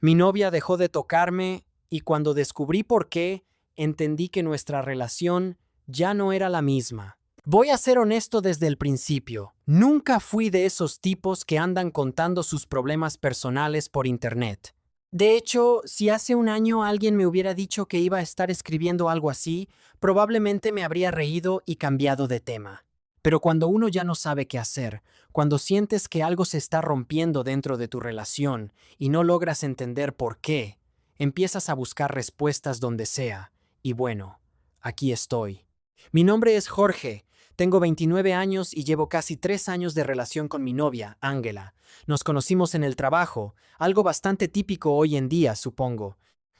Mi novia dejó de tocarme y cuando descubrí por qué, entendí que nuestra relación ya no era la misma. Voy a ser honesto desde el principio. Nunca fui de esos tipos que andan contando sus problemas personales por internet. De hecho, si hace un año alguien me hubiera dicho que iba a estar escribiendo algo así, probablemente me habría reído y cambiado de tema. Pero cuando uno ya no sabe qué hacer, cuando sientes que algo se está rompiendo dentro de tu relación y no logras entender por qué, empiezas a buscar respuestas donde sea. Y bueno, aquí estoy. Mi nombre es Jorge. Tengo 29 años y llevo casi 3 años de relación con mi novia, Ángela. Nos conocimos en el trabajo, algo bastante típico hoy en día, supongo.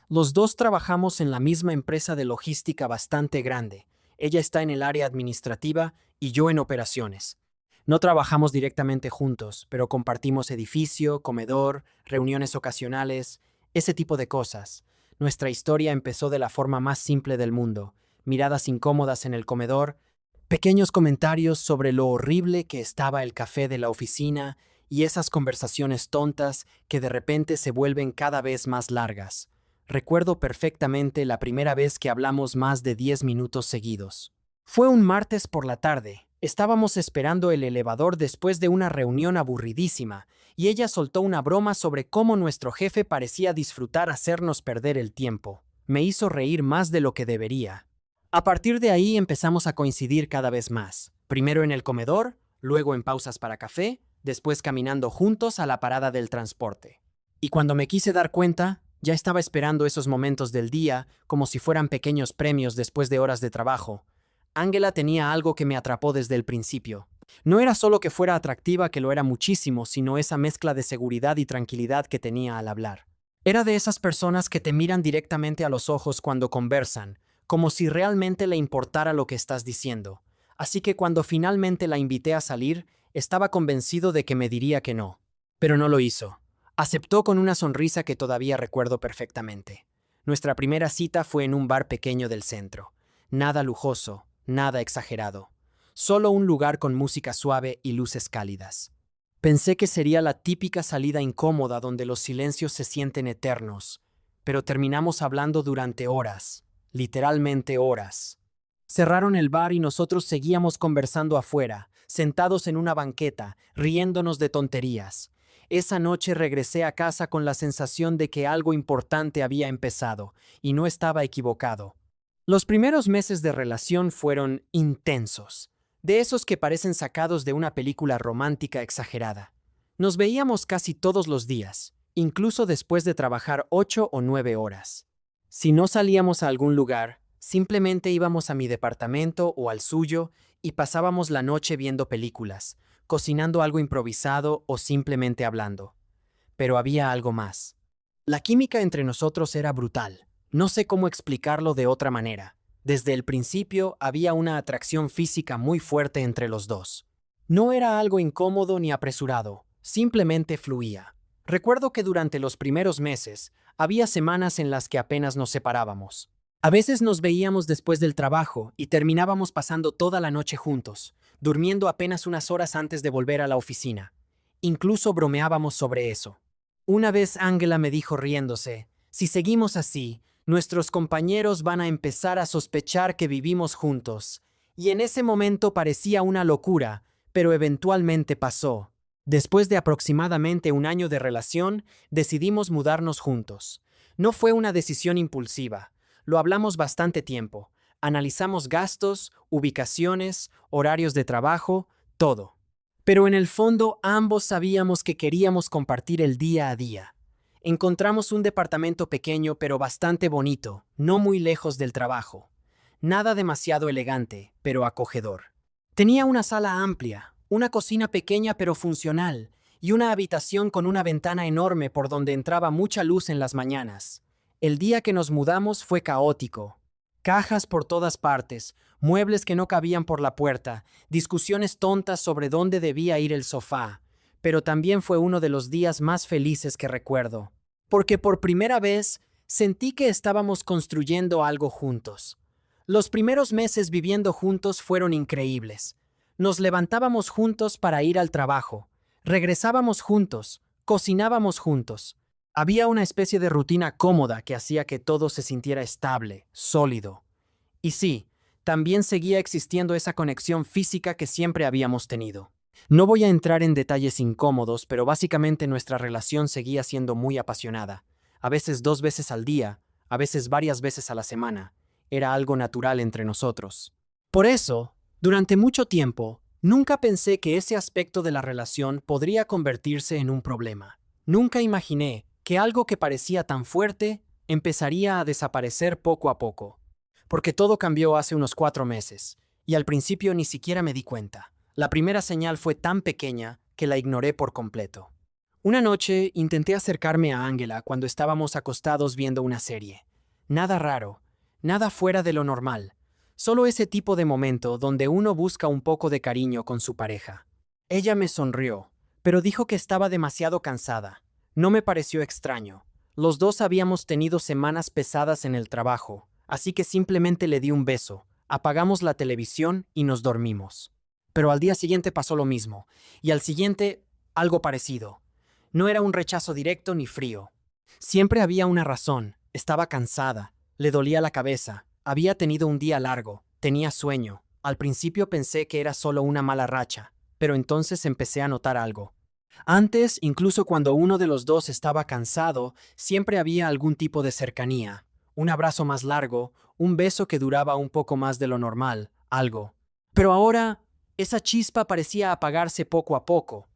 Los dos trabajamos en la misma empresa de logística bastante grande. Ella está en el área administrativa y yo en operaciones. No trabajamos directamente juntos, pero compartimos edificio, comedor, reuniones ocasionales, ese tipo de cosas. Nuestra historia empezó de la forma más simple del mundo. Miradas incómodas en el comedor, pequeños comentarios sobre lo horrible que estaba el café de la oficina y esas conversaciones tontas que de repente se vuelven cada vez más largas. Recuerdo perfectamente la primera vez que hablamos más de 10 minutos seguidos. Fue un martes por la tarde. Estábamos esperando el elevador después de una reunión aburridísima, y ella soltó una broma sobre cómo nuestro jefe parecía disfrutar hacernos perder el tiempo. Me hizo reír más de lo que debería. A partir de ahí empezamos a coincidir cada vez más. Primero en el comedor, luego en pausas para café, después caminando juntos a la parada del transporte. Y cuando me quise dar cuenta, ya estaba esperando esos momentos del día como si fueran pequeños premios después de horas de trabajo. Ángela tenía algo que me atrapó desde el principio. No era solo que fuera atractiva, que lo era muchísimo, sino esa mezcla de seguridad y tranquilidad que tenía al hablar. Era de esas personas que te miran directamente a los ojos cuando conversan, como si realmente le importara lo que estás diciendo. Así que cuando finalmente la invité a salir, estaba convencido de que me diría que no. Pero no lo hizo. Aceptó con una sonrisa que todavía recuerdo perfectamente. Nuestra primera cita fue en un bar pequeño del centro. Nada lujoso, nada exagerado. Solo un lugar con música suave y luces cálidas. Pensé que sería la típica salida incómoda donde los silencios se sienten eternos, pero terminamos hablando durante horas, literalmente horas. Cerraron el bar y nosotros seguíamos conversando afuera, sentados en una banqueta, riéndonos de tonterías. Esa noche regresé a casa con la sensación de que algo importante había empezado, y no estaba equivocado. Los primeros meses de relación fueron intensos, de esos que parecen sacados de una película romántica exagerada. Nos veíamos casi todos los días, incluso después de trabajar 8 o 9 horas. Si no salíamos a algún lugar, simplemente íbamos a mi departamento o al suyo y pasábamos la noche viendo películas, cocinando algo improvisado o simplemente hablando. Pero había algo más. La química entre nosotros era brutal. No sé cómo explicarlo de otra manera. Desde el principio había una atracción física muy fuerte entre los dos. No era algo incómodo ni apresurado, simplemente fluía. Recuerdo que durante los primeros meses había semanas en las que apenas nos separábamos. A veces nos veíamos después del trabajo y terminábamos pasando toda la noche juntos, durmiendo apenas unas horas antes de volver a la oficina. Incluso bromeábamos sobre eso. Una vez Ángela me dijo riéndose, si seguimos así, nuestros compañeros van a empezar a sospechar que vivimos juntos. Y en ese momento parecía una locura, pero eventualmente pasó. Después de aproximadamente un año de relación, decidimos mudarnos juntos. No fue una decisión impulsiva. Lo hablamos bastante tiempo. Analizamos gastos, ubicaciones, horarios de trabajo, todo. Pero en el fondo ambos sabíamos que queríamos compartir el día a día. Encontramos un departamento pequeño pero bastante bonito, no muy lejos del trabajo. Nada demasiado elegante, pero acogedor. Tenía una sala amplia, una cocina pequeña pero funcional, y una habitación con una ventana enorme por donde entraba mucha luz en las mañanas. El día que nos mudamos fue caótico. Cajas por todas partes, muebles que no cabían por la puerta, discusiones tontas sobre dónde debía ir el sofá. Pero también fue uno de los días más felices que recuerdo. Porque por primera vez sentí que estábamos construyendo algo juntos. Los primeros meses viviendo juntos fueron increíbles. Nos levantábamos juntos para ir al trabajo, regresábamos juntos, cocinábamos juntos. Había una especie de rutina cómoda que hacía que todo se sintiera estable, sólido. Y sí, también seguía existiendo esa conexión física que siempre habíamos tenido. No voy a entrar en detalles incómodos, pero básicamente nuestra relación seguía siendo muy apasionada. A veces 2 veces al día, a veces varias veces a la semana. Era algo natural entre nosotros. Por eso, durante mucho tiempo, nunca pensé que ese aspecto de la relación podría convertirse en un problema. Nunca imaginé que algo que parecía tan fuerte empezaría a desaparecer poco a poco. Porque todo cambió hace unos 4 meses, y al principio ni siquiera me di cuenta. La primera señal fue tan pequeña que la ignoré por completo. Una noche intenté acercarme a Ángela cuando estábamos acostados viendo una serie. Nada raro, nada fuera de lo normal. Solo ese tipo de momento donde uno busca un poco de cariño con su pareja. Ella me sonrió, pero dijo que estaba demasiado cansada. No me pareció extraño. Los dos habíamos tenido semanas pesadas en el trabajo, así que simplemente le di un beso, apagamos la televisión y nos dormimos. Pero al día siguiente pasó lo mismo, y al siguiente algo parecido. No era un rechazo directo ni frío. Siempre había una razón. Estaba cansada, le dolía la cabeza, había tenido un día largo, tenía sueño. Al principio pensé que era solo una mala racha, pero entonces empecé a notar algo. Antes, incluso cuando uno de los dos estaba cansado, siempre había algún tipo de cercanía. Un abrazo más largo, un beso que duraba un poco más de lo normal, algo. Pero ahora, esa chispa parecía apagarse poco a poco.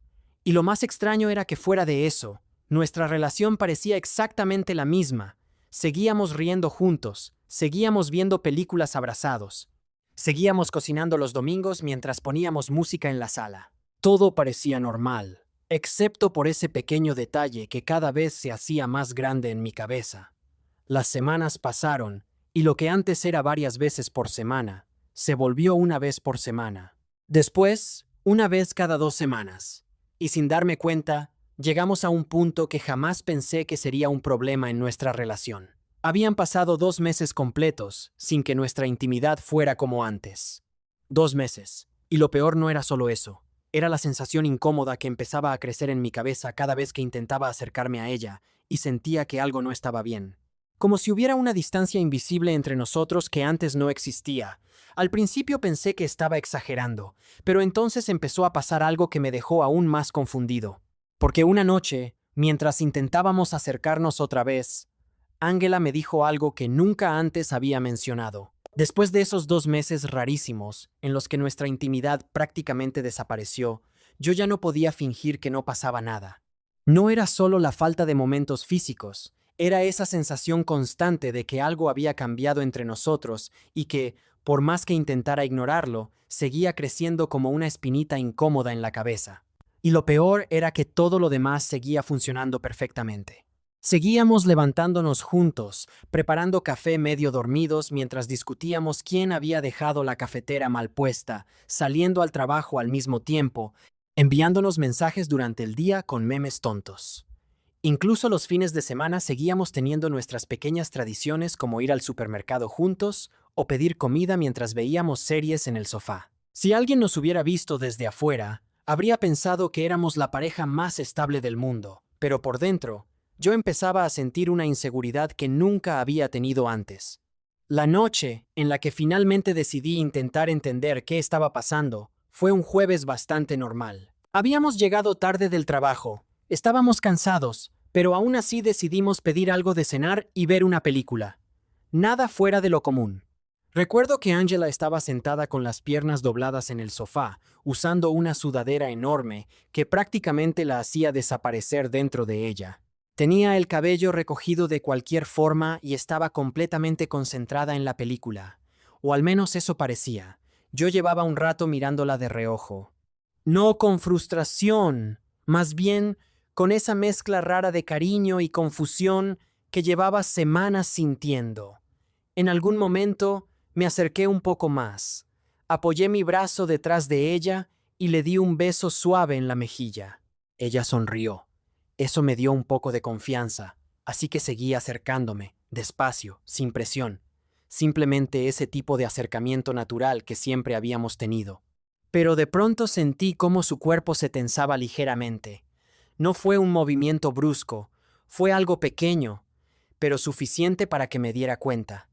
Y lo más extraño era que fuera de eso, nuestra relación parecía exactamente la misma. Seguíamos riendo juntos, seguíamos viendo películas abrazados. Seguíamos cocinando los domingos mientras poníamos música en la sala. Todo parecía normal, excepto por ese pequeño detalle que cada vez se hacía más grande en mi cabeza. Las semanas pasaron, y lo que antes era varias veces por semana, se volvió una vez por semana. Después, una vez cada 2 semanas. Y sin darme cuenta, llegamos a un punto que jamás pensé que sería un problema en nuestra relación. Habían pasado 2 meses completos sin que nuestra intimidad fuera como antes. 2 meses. Y lo peor no era solo eso. Era la sensación incómoda que empezaba a crecer en mi cabeza cada vez que intentaba acercarme a ella y sentía que algo no estaba bien. Como si hubiera una distancia invisible entre nosotros que antes no existía. Al principio pensé que estaba exagerando, pero entonces empezó a pasar algo que me dejó aún más confundido. Porque una noche, mientras intentábamos acercarnos otra vez, Ángela me dijo algo que nunca antes había mencionado. Después de esos 2 meses rarísimos, en los que nuestra intimidad prácticamente desapareció, yo ya no podía fingir que no pasaba nada. No era solo la falta de momentos físicos, era esa sensación constante de que algo había cambiado entre nosotros y que, por más que intentara ignorarlo, seguía creciendo como una espinita incómoda en la cabeza. Y lo peor era que todo lo demás seguía funcionando perfectamente. Seguíamos levantándonos juntos, preparando café medio dormidos mientras discutíamos quién había dejado la cafetera mal puesta, saliendo al trabajo al mismo tiempo, enviándonos mensajes durante el día con memes tontos. Incluso los fines de semana seguíamos teniendo nuestras pequeñas tradiciones como ir al supermercado juntos o pedir comida mientras veíamos series en el sofá. Si alguien nos hubiera visto desde afuera, habría pensado que éramos la pareja más estable del mundo, pero por dentro, yo empezaba a sentir una inseguridad que nunca había tenido antes. La noche en la que finalmente decidí intentar entender qué estaba pasando fue un jueves bastante normal. Habíamos llegado tarde del trabajo, estábamos cansados, pero aún así decidimos pedir algo de cenar y ver una película. Nada fuera de lo común. Recuerdo que Ángela estaba sentada con las piernas dobladas en el sofá, usando una sudadera enorme que prácticamente la hacía desaparecer dentro de ella. Tenía el cabello recogido de cualquier forma y estaba completamente concentrada en la película. O al menos eso parecía. Yo llevaba un rato mirándola de reojo. No con frustración, más bien con esa mezcla rara de cariño y confusión que llevaba semanas sintiendo. En algún momento me acerqué un poco más. Apoyé mi brazo detrás de ella y le di un beso suave en la mejilla. Ella sonrió. Eso me dio un poco de confianza, así que seguí acercándome, despacio, sin presión. Simplemente ese tipo de acercamiento natural que siempre habíamos tenido. Pero de pronto sentí cómo su cuerpo se tensaba ligeramente. No fue un movimiento brusco, Fue algo pequeño, pero suficiente para que me diera cuenta.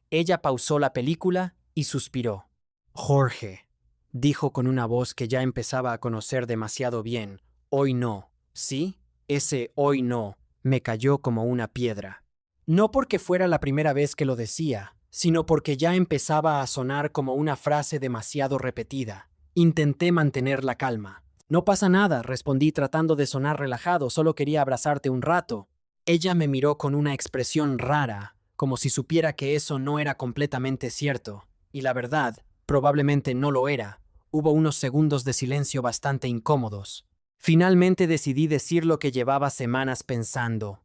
Ella pausó la película y suspiró. Jorge, dijo con una voz que ya empezaba a conocer demasiado bien. Hoy no. ¿Sí? Ese hoy no me cayó como una piedra. No porque fuera la primera vez que lo decía, sino porque ya empezaba a sonar como una frase demasiado repetida. Intenté mantener la calma. No pasa nada, respondí tratando de sonar relajado, solo quería abrazarte un rato. Ella me miró con una expresión rara, como si supiera que eso no era completamente cierto. Y la verdad, probablemente no lo era. Hubo unos segundos de silencio bastante incómodos. Finalmente decidí decir lo que llevaba semanas pensando.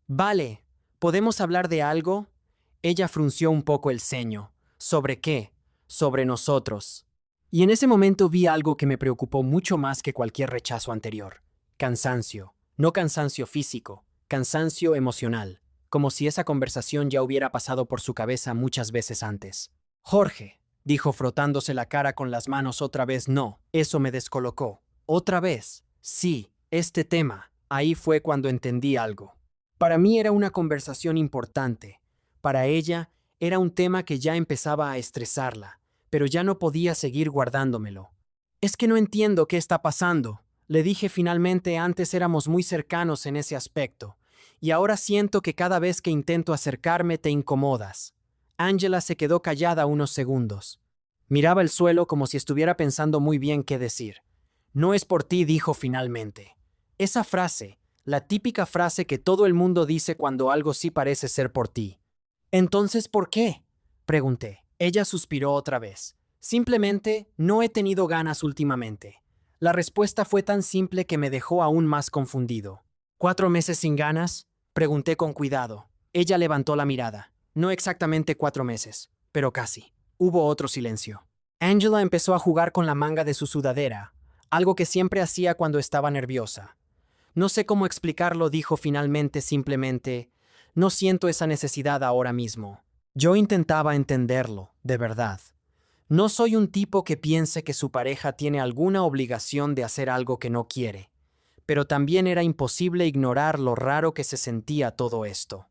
Vale, ¿podemos hablar de algo? Ella frunció un poco el ceño. ¿Sobre qué? Sobre nosotros. Y en ese momento vi algo que me preocupó mucho más que cualquier rechazo anterior. Cansancio. No cansancio físico, cansancio emocional. Como si esa conversación ya hubiera pasado por su cabeza muchas veces antes. Jorge, dijo frotándose la cara con las manos otra vez. No, eso me descolocó. Otra vez. Sí, este tema. Ahí fue cuando entendí algo. Para mí era una conversación importante. Para ella era un tema que ya empezaba a estresarla, pero ya no podía seguir guardándomelo. Es que no entiendo qué está pasando. Le dije finalmente. Antes éramos muy cercanos en ese aspecto, y ahora siento que cada vez que intento acercarme te incomodas. Angela se quedó callada unos segundos. Miraba el suelo como si estuviera pensando muy bien qué decir. No es por ti, dijo finalmente. Esa frase, la típica frase que todo el mundo dice cuando algo sí parece ser por ti. ¿Entonces por qué? Pregunté. Ella suspiró otra vez. Simplemente no he tenido ganas últimamente. La respuesta fue tan simple que me dejó aún más confundido. ¿4 meses sin ganas? Pregunté con cuidado. Ella levantó la mirada. No exactamente 4 meses, pero casi. Hubo otro silencio. Angela empezó a jugar con la manga de su sudadera, algo que siempre hacía cuando estaba nerviosa. No sé cómo explicarlo, dijo finalmente. Simplemente, no siento esa necesidad ahora mismo. Yo intentaba entenderlo, de verdad. No soy un tipo que piense que su pareja tiene alguna obligación de hacer algo que no quiere, pero también era imposible ignorar lo raro que se sentía todo esto.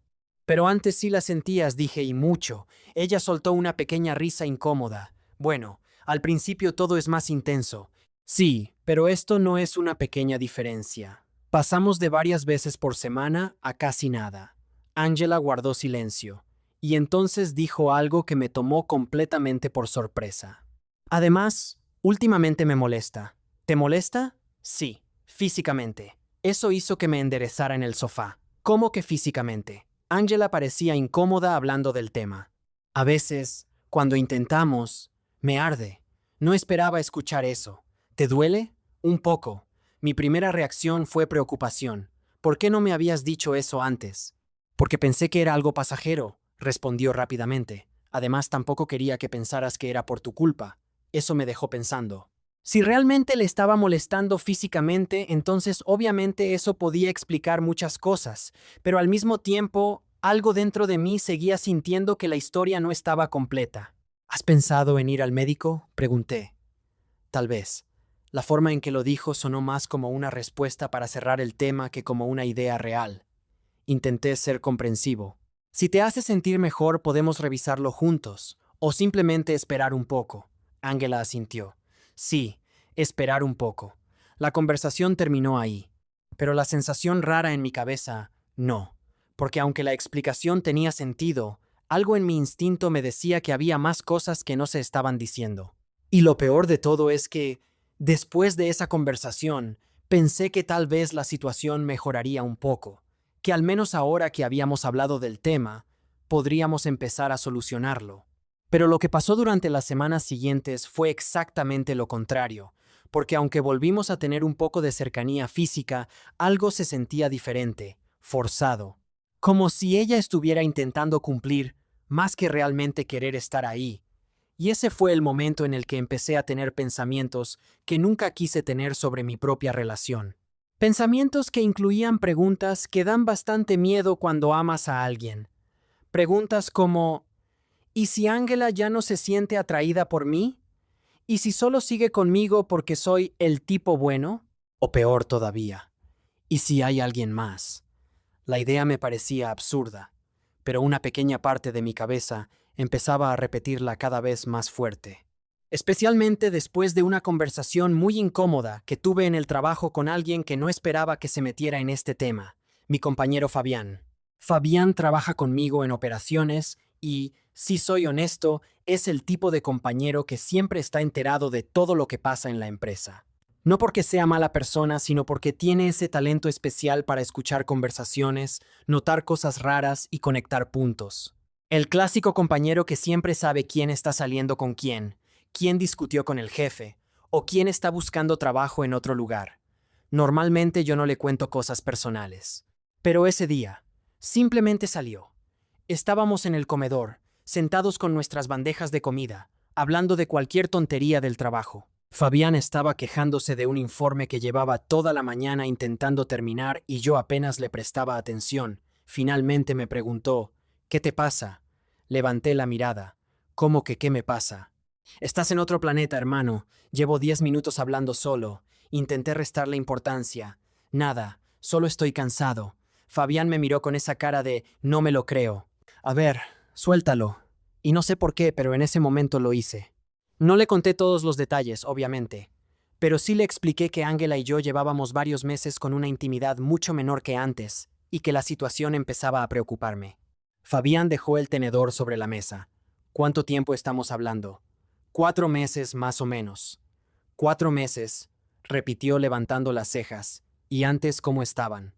Pero antes sí la sentías, dije, y mucho. Ella soltó una pequeña risa incómoda. Bueno, al principio todo es más intenso. Sí, pero esto no es una pequeña diferencia. Pasamos de varias veces por semana a casi nada. Angela guardó silencio, y entonces dijo algo que me tomó completamente por sorpresa. Además, últimamente me molesta. ¿Te molesta? Sí, físicamente. Eso hizo que me enderezara en el sofá. ¿Cómo que físicamente? Angela parecía incómoda hablando del tema. A veces, cuando intentamos, me arde. No esperaba escuchar eso. ¿Te duele? Un poco. Mi primera reacción fue preocupación. ¿Por qué no me habías dicho eso antes? Porque pensé que era algo pasajero, respondió rápidamente. Además, tampoco quería que pensaras que era por tu culpa. Eso me dejó pensando. Si realmente le estaba molestando físicamente, entonces obviamente eso podía explicar muchas cosas, pero al mismo tiempo, algo dentro de mí seguía sintiendo que la historia no estaba completa. ¿Has pensado en ir al médico? Pregunté. Tal vez. La forma en que lo dijo sonó más como una respuesta para cerrar el tema que como una idea real. Intenté ser comprensivo. Si te hace sentir mejor, podemos revisarlo juntos, o simplemente esperar un poco. Angela asintió. Sí, esperar un poco. La conversación terminó ahí. Pero la sensación rara en mi cabeza, no. Porque aunque la explicación tenía sentido, algo en mi instinto me decía que había más cosas que no se estaban diciendo. Y lo peor de todo es que, después de esa conversación, pensé que tal vez la situación mejoraría un poco, que al menos ahora que habíamos hablado del tema, podríamos empezar a solucionarlo. Pero lo que pasó durante las semanas siguientes fue exactamente lo contrario, porque aunque volvimos a tener un poco de cercanía física, algo se sentía diferente, forzado, como si ella estuviera intentando cumplir más que realmente querer estar ahí. Y ese fue el momento en el que empecé a tener pensamientos que nunca quise tener sobre mi propia relación. Pensamientos que incluían preguntas que dan bastante miedo cuando amas a alguien. Preguntas como, ¿y si Angela ya no se siente atraída por mí? ¿Y si solo sigue conmigo porque soy el tipo bueno? O peor todavía, ¿y si hay alguien más? La idea me parecía absurda, pero una pequeña parte de mi cabeza empezaba a repetirla cada vez más fuerte. Especialmente después de una conversación muy incómoda que tuve en el trabajo con alguien que no esperaba que se metiera en este tema, mi compañero Fabián. Fabián trabaja conmigo en operaciones y, si soy honesto, es el tipo de compañero que siempre está enterado de todo lo que pasa en la empresa. No porque sea mala persona, sino porque tiene ese talento especial para escuchar conversaciones, notar cosas raras y conectar puntos. El clásico compañero que siempre sabe quién está saliendo con quién discutió con el jefe, o quién está buscando trabajo en otro lugar. Normalmente yo no le cuento cosas personales. Pero ese día, simplemente salió. Estábamos en el comedor, sentados con nuestras bandejas de comida, hablando de cualquier tontería del trabajo. Fabián estaba quejándose de un informe que llevaba toda la mañana intentando terminar y yo apenas le prestaba atención. Finalmente me preguntó, ¿qué te pasa? Levanté la mirada. ¿Cómo que qué me pasa? Estás en otro planeta, hermano. Llevo 10 minutos hablando solo. Intenté restarle importancia. Nada, solo estoy cansado. Fabián me miró con esa cara de no me lo creo. A ver, suéltalo. Y no sé por qué, pero en ese momento lo hice. No le conté todos los detalles, obviamente, pero sí le expliqué que Ángela y yo llevábamos varios meses con una intimidad mucho menor que antes y que la situación empezaba a preocuparme. Fabián dejó el tenedor sobre la mesa. ¿Cuánto tiempo estamos hablando? 4 meses más o menos. 4 meses, repitió levantando las cejas. ¿Y antes cómo estaban?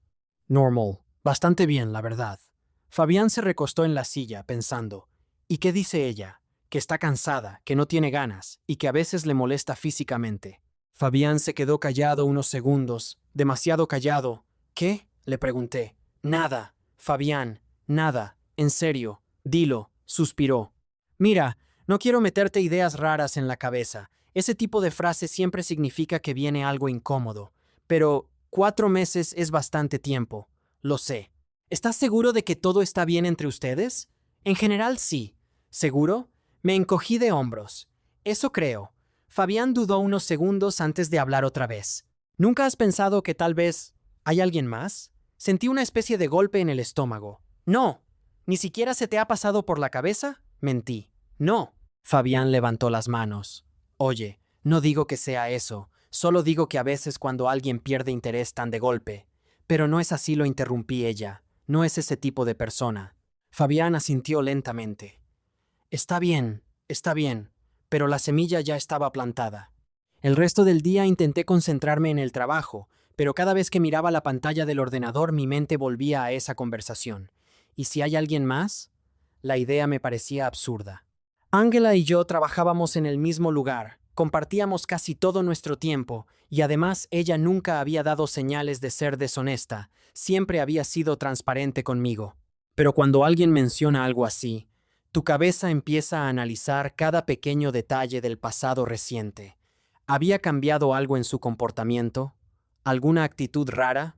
Normal. Bastante bien, la verdad. Fabián se recostó en la silla, pensando. ¿Y qué dice ella? Que está cansada, que no tiene ganas y que a veces le molesta físicamente. Fabián se quedó callado unos segundos, demasiado callado. ¿Qué? Le pregunté. Nada, Fabián, nada, en serio, dilo, suspiró. Mira, no quiero meterte ideas raras en la cabeza. Ese tipo de frase siempre significa que viene algo incómodo. Pero 4 meses es bastante tiempo, lo sé. ¿Estás seguro de que todo está bien entre ustedes? En general, sí. ¿Seguro? Me encogí de hombros. Eso creo. Fabián dudó unos segundos antes de hablar otra vez. ¿Nunca has pensado que tal vez hay alguien más? Sentí una especie de golpe en el estómago. No. ¿Ni siquiera se te ha pasado por la cabeza? Mentí. No. Fabián levantó las manos. Oye, no digo que sea eso. Solo digo que a veces cuando alguien pierde interés tan de golpe. Pero no es así, lo interrumpí ella. No es ese tipo de persona. Fabián asintió lentamente. Está bien, pero la semilla ya estaba plantada. El resto del día intenté concentrarme en el trabajo, pero cada vez que miraba la pantalla del ordenador mi mente volvía a esa conversación. ¿Y si hay alguien más? La idea me parecía absurda. Ángela y yo trabajábamos en el mismo lugar, compartíamos casi todo nuestro tiempo, y además ella nunca había dado señales de ser deshonesta, siempre había sido transparente conmigo. Pero cuando alguien menciona algo así, tu cabeza empieza a analizar cada pequeño detalle del pasado reciente. ¿Había cambiado algo en su comportamiento? ¿Alguna actitud rara?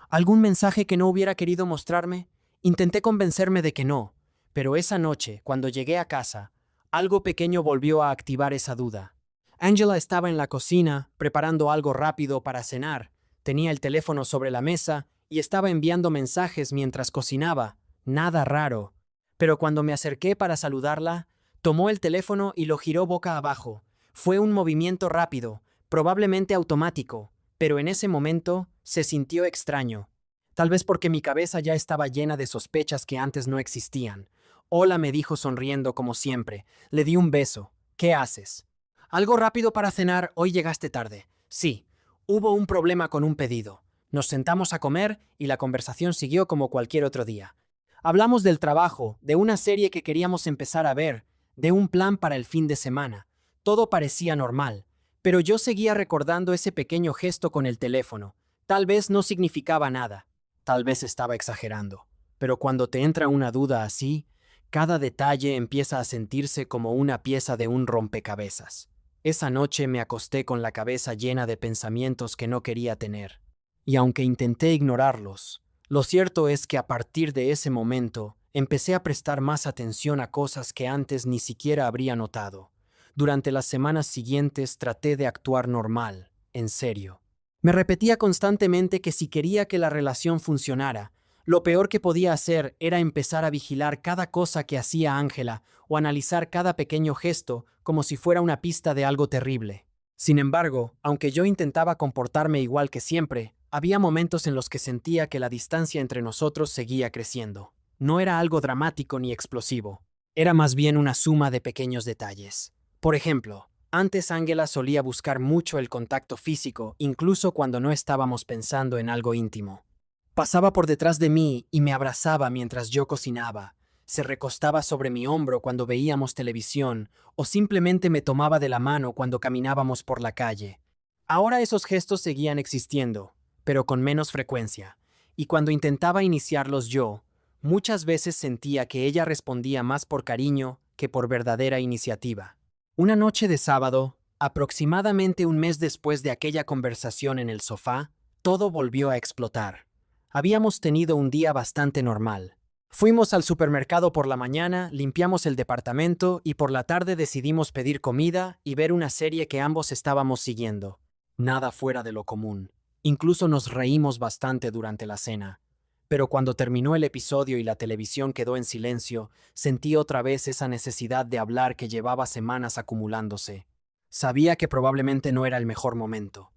¿Algún mensaje que no hubiera querido mostrarme? Intenté convencerme de que no, pero esa noche, cuando llegué a casa, algo pequeño volvió a activar esa duda. Angela estaba en la cocina, preparando algo rápido para cenar. Tenía el teléfono sobre la mesa y estaba enviando mensajes mientras cocinaba. Nada raro. Pero cuando me acerqué para saludarla, tomó el teléfono y lo giró boca abajo. Fue un movimiento rápido, probablemente automático, pero en ese momento se sintió extraño. Tal vez porque mi cabeza ya estaba llena de sospechas que antes no existían. Hola, me dijo sonriendo como siempre. Le di un beso. ¿Qué haces? Algo rápido para cenar, hoy llegaste tarde. Sí, hubo un problema con un pedido. Nos sentamos a comer y la conversación siguió como cualquier otro día. Hablamos del trabajo, de una serie que queríamos empezar a ver, de un plan para el fin de semana. Todo parecía normal, pero yo seguía recordando ese pequeño gesto con el teléfono. Tal vez no significaba nada. Tal vez estaba exagerando. Pero cuando te entra una duda así, cada detalle empieza a sentirse como una pieza de un rompecabezas. Esa noche me acosté con la cabeza llena de pensamientos que no quería tener. Y aunque intenté ignorarlos, lo cierto es que a partir de ese momento empecé a prestar más atención a cosas que antes ni siquiera habría notado. Durante las semanas siguientes traté de actuar normal, en serio. Me repetía constantemente que si quería que la relación funcionara, Lo peor que podía hacer era empezar a vigilar cada cosa que hacía Ángela o analizar cada pequeño gesto como si fuera una pista de algo terrible. Sin embargo, aunque yo intentaba comportarme igual que siempre, había momentos en los que sentía que la distancia entre nosotros seguía creciendo. No era algo dramático ni explosivo. Era más bien una suma de pequeños detalles. Por ejemplo, antes Ángela solía buscar mucho el contacto físico, incluso cuando no estábamos pensando en algo íntimo. Pasaba por detrás de mí y me abrazaba mientras yo cocinaba. Se recostaba sobre mi hombro cuando veíamos televisión o simplemente me tomaba de la mano cuando caminábamos por la calle. Ahora esos gestos seguían existiendo, pero con menos frecuencia, y cuando intentaba iniciarlos yo, muchas veces sentía que ella respondía más por cariño que por verdadera iniciativa. Una noche de sábado, aproximadamente un mes después de aquella conversación en el sofá, todo volvió a explotar. Habíamos tenido un día bastante normal. Fuimos al supermercado por la mañana, limpiamos el departamento y por la tarde decidimos pedir comida y ver una serie que ambos estábamos siguiendo. Nada fuera de lo común. Incluso nos reímos bastante durante la cena. Pero cuando terminó el episodio y la televisión quedó en silencio, sentí otra vez esa necesidad de hablar que llevaba semanas acumulándose. Sabía que probablemente no era el mejor momento,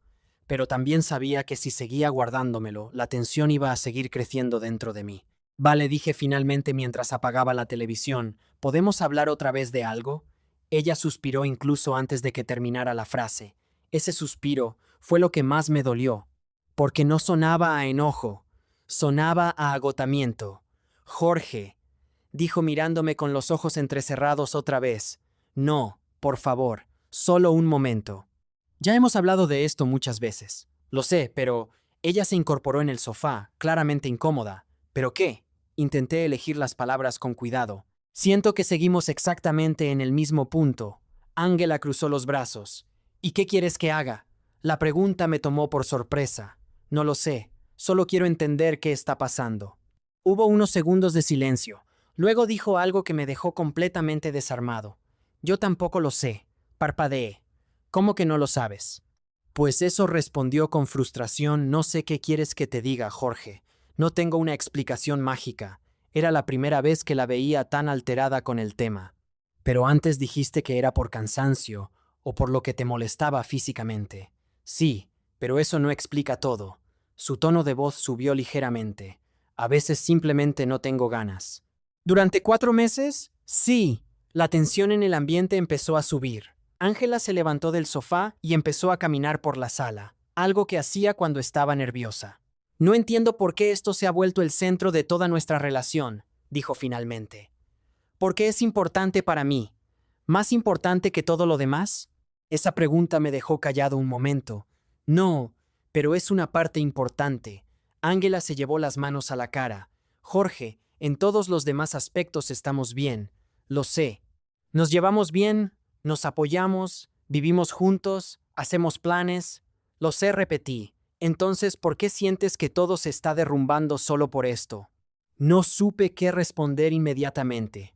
pero también sabía que si seguía guardándomelo, la tensión iba a seguir creciendo dentro de mí. Vale, dije finalmente mientras apagaba la televisión, ¿podemos hablar otra vez de algo? Ella suspiró incluso antes de que terminara la frase. Ese suspiro fue lo que más me dolió, porque no sonaba a enojo, sonaba a agotamiento. Jorge, dijo mirándome con los ojos entrecerrados otra vez. No, por favor, solo un momento. Ya hemos hablado de esto muchas veces. Lo sé, pero ella se incorporó en el sofá, claramente incómoda. ¿Pero qué? Intenté elegir las palabras con cuidado. Siento que seguimos exactamente en el mismo punto. Ángela cruzó los brazos. ¿Y qué quieres que haga? La pregunta me tomó por sorpresa. No lo sé, solo quiero entender qué está pasando. Hubo unos segundos de silencio. Luego dijo algo que me dejó completamente desarmado. Yo tampoco lo sé. Parpadeé. ¿Cómo que no lo sabes? Pues eso, respondió con frustración. No sé qué quieres que te diga, Jorge. No tengo una explicación mágica. Era la primera vez que la veía tan alterada con el tema. Pero antes dijiste que era por cansancio o por lo que te molestaba físicamente. Sí, pero eso no explica todo. Su tono de voz subió ligeramente. A veces simplemente no tengo ganas. ¿Durante 4 meses? Sí. La tensión en el ambiente empezó a subir. Ángela se levantó del sofá y empezó a caminar por la sala, algo que hacía cuando estaba nerviosa. No entiendo por qué esto se ha vuelto el centro de toda nuestra relación, dijo finalmente. ¿Por qué es importante para mí? ¿Más importante que todo lo demás? Esa pregunta me dejó callado un momento. No, pero es una parte importante. Ángela se llevó las manos a la cara. Jorge, en todos los demás aspectos estamos bien. Lo sé. Nos llevamos bien, nos apoyamos, vivimos juntos, hacemos planes. Lo sé, repetí. Entonces, ¿por qué sientes que todo se está derrumbando solo por esto? No supe qué responder inmediatamente,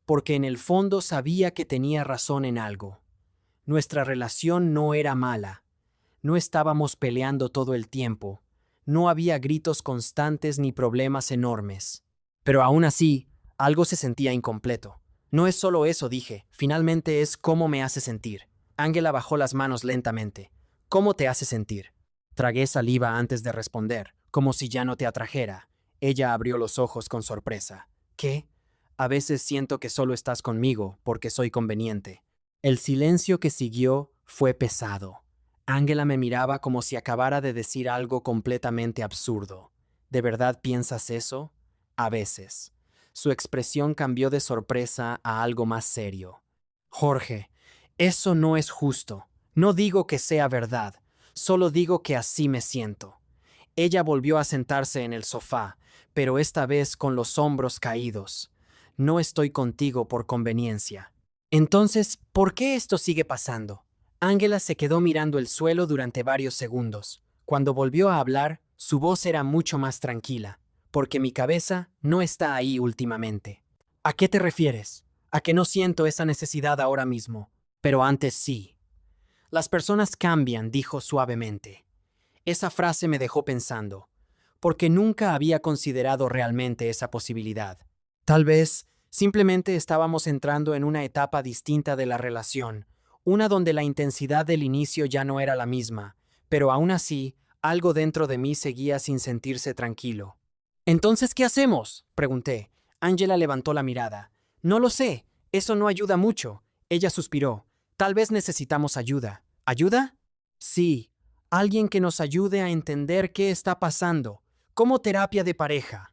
porque en el fondo sabía que tenía razón en algo. Nuestra relación no era mala. No estábamos peleando todo el tiempo. No había gritos constantes ni problemas enormes. Pero aún así, algo se sentía incompleto. No es solo eso, dije. Finalmente es cómo me hace sentir. Ángela bajó las manos lentamente. ¿Cómo te hace sentir? Tragué saliva antes de responder, como si ya no te atrajera. Ella abrió los ojos con sorpresa. ¿Qué? A veces siento que solo estás conmigo porque soy conveniente. El silencio que siguió fue pesado. Ángela me miraba como si acabara de decir algo completamente absurdo. ¿De verdad piensas eso? A veces. Su expresión cambió de sorpresa a algo más serio. Jorge, eso no es justo. No digo que sea verdad, solo digo que así me siento. Ella volvió a sentarse en el sofá, pero esta vez con los hombros caídos. No estoy contigo por conveniencia. Entonces, ¿por qué esto sigue pasando? Ángela se quedó mirando el suelo durante varios segundos. Cuando volvió a hablar, su voz era mucho más tranquila, porque mi cabeza no está ahí últimamente. ¿A qué te refieres? A que no siento esa necesidad ahora mismo, pero antes sí. Las personas cambian, dijo suavemente. Esa frase me dejó pensando. porque nunca había considerado realmente esa posibilidad. Tal vez simplemente estábamos entrando en una etapa distinta de la relación, una donde la intensidad del inicio ya no era la misma, pero aún así, algo dentro de mí seguía sin sentirse tranquilo. ¿Entonces qué hacemos?, pregunté. Angela levantó la mirada. No lo sé, eso no ayuda mucho. Ella suspiró. Tal vez necesitamos ayuda. ¿Ayuda? Sí, alguien que nos ayude a entender qué está pasando, como terapia de pareja.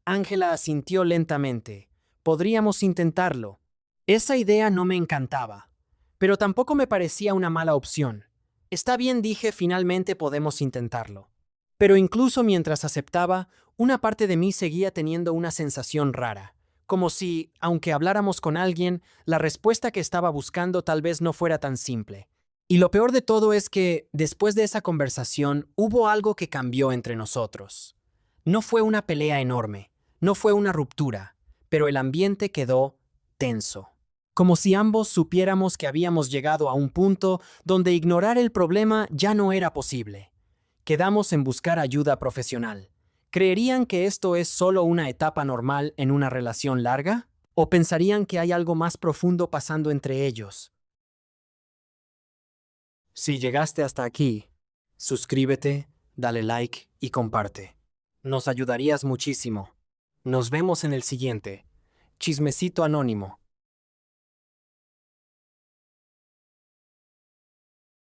Ángela asintió lentamente. Podríamos intentarlo. Esa idea no me encantaba, pero tampoco me parecía una mala opción. Está bien, dije, finalmente podemos intentarlo. Pero incluso mientras aceptaba, una parte de mí seguía teniendo una sensación rara, como si, aunque habláramos con alguien, la respuesta que estaba buscando tal vez no fuera tan simple. Y lo peor de todo es que, después de esa conversación, hubo algo que cambió entre nosotros. No fue una pelea enorme, no fue una ruptura, pero el ambiente quedó tenso. Como si ambos supiéramos que habíamos llegado a un punto donde ignorar el problema ya no era posible. Quedamos en buscar ayuda profesional. ¿Creerían que esto es solo una etapa normal en una relación larga? ¿O pensarían que hay algo más profundo pasando entre ellos? Si llegaste hasta aquí, suscríbete, dale like y comparte. Nos ayudarías muchísimo. Nos vemos en el siguiente. Chismecito Anónimo.